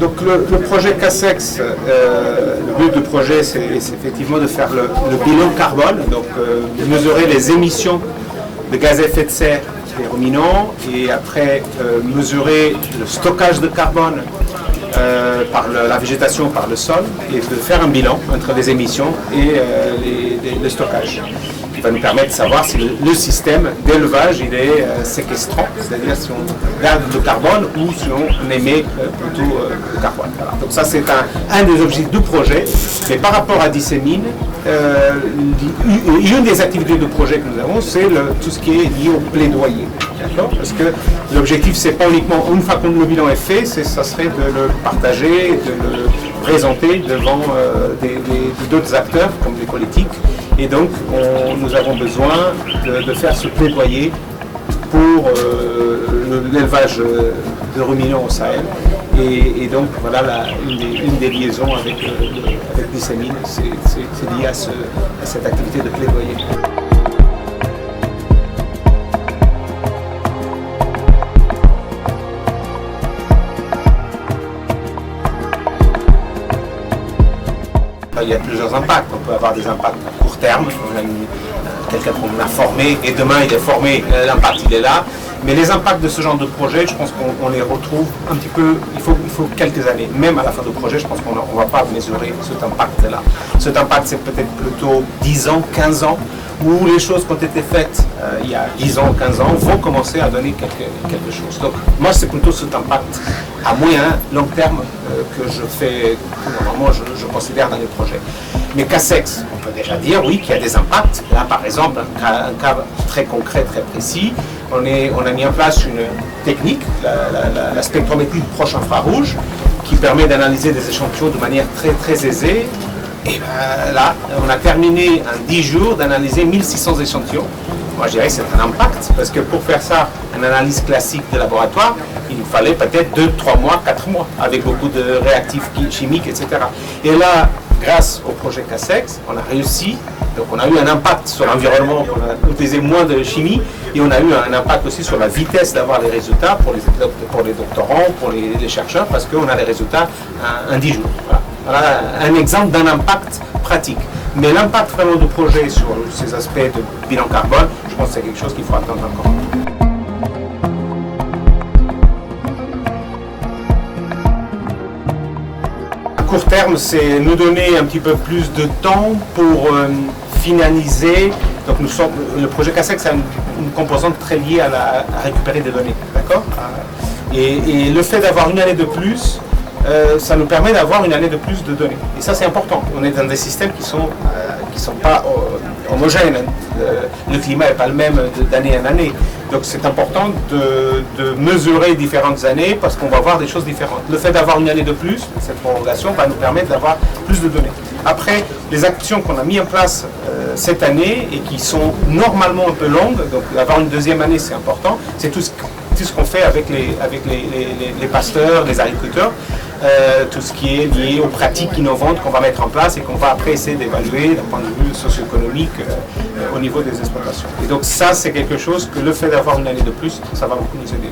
Donc le projet Cassex, le but du projet c'est effectivement de faire le bilan carbone, donc mesurer les émissions de gaz à effet de serre des ruminants et après mesurer le stockage de carbone par la végétation, par le sol, et de faire un bilan entre les émissions et le stockage, qui va nous permettre de savoir si le système d'élevage il est séquestrant, c'est-à-dire si on garde le carbone ou si on émet plutôt le carbone. Voilà. Donc ça c'est un des objectifs du projet, mais par rapport à Dissémine, une des activités de projet que nous avons, c'est tout ce qui est lié au plaidoyer. Parce que l'objectif, c'est pas uniquement, une fois que le bilan est fait, ça serait de le partager, de le présenter devant d'autres acteurs, comme les politiques. Et donc, nous avons besoin de faire ce plaidoyer pour l'élevage de ruminants au Sahel. Et donc, voilà une des liaisons avec Dissémine, c'est lié à cette activité de plaidoyer. Il y a plusieurs impacts. On peut avoir des impacts à court terme. On a quelqu'un qu'on a formé et demain il est formé, l'impact il est là. Mais les impacts de ce genre de projet, je pense qu'on les retrouve un petit peu, il faut quelques années. Même à la fin du projet, je pense qu'on ne va pas mesurer cet impact-là. Cet impact, c'est peut-être plutôt 10 ans, 15 ans, où les choses qui ont été faites il y a 10 ans, 15 ans, vont commencer à donner quelque chose. Donc moi, c'est plutôt cet impact à moyen, long terme que normalement, je considère dans les projets. Mais Cassex, on peut déjà dire, oui, qu'il y a des impacts. Là, par exemple, un cas très concret, très précis, on a mis en place une technique, la spectrométrie de proche infrarouge, qui permet d'analyser des échantillons de manière très, très aisée. Et là, on a terminé en 10 jours d'analyser 1600 échantillons. Moi, je dirais que c'est un impact, parce que pour faire ça, une analyse classique de laboratoire, il nous fallait peut-être 2, 3 mois, 4 mois, avec beaucoup de réactifs chimiques, etc. Et là, grâce au projet Cassex, on a réussi. Donc on a eu un impact sur l'environnement, on a utilisé moins de chimie, et on a eu un impact aussi sur la vitesse d'avoir les résultats pour les doctorants, pour les chercheurs, parce qu'on a les résultats en 10 jours. Voilà un exemple d'un impact pratique. Mais l'impact vraiment du projet sur ces aspects de bilan carbone, je pense que c'est quelque chose qu'il faut attendre encore. À court terme, c'est nous donner un petit peu plus de temps pour finaliser. Donc le projet Cassex a une composante très liée à récupérer des données, d'accord ? Et le fait d'avoir une année de plus, ça nous permet d'avoir une année de plus de données. Et ça, c'est important. On est dans des systèmes qui sont pas homogènes. Le climat n'est pas le même d'année en année. Donc, c'est important de mesurer différentes années parce qu'on va voir des choses différentes. Le fait d'avoir une année de plus, cette prolongation, va nous permettre d'avoir plus de données. Après, les actions qu'on a mises en place cette année et qui sont normalement un peu longues, donc avoir une deuxième année, c'est important. C'est tout ce qu'on fait avec les pasteurs, les agriculteurs, tout ce qui est lié aux pratiques innovantes qu'on va mettre en place et qu'on va après essayer d'évaluer d'un point de vue socio-économique au niveau des exploitations. Et donc ça, c'est quelque chose que le fait d'avoir une année de plus, ça va beaucoup nous aider.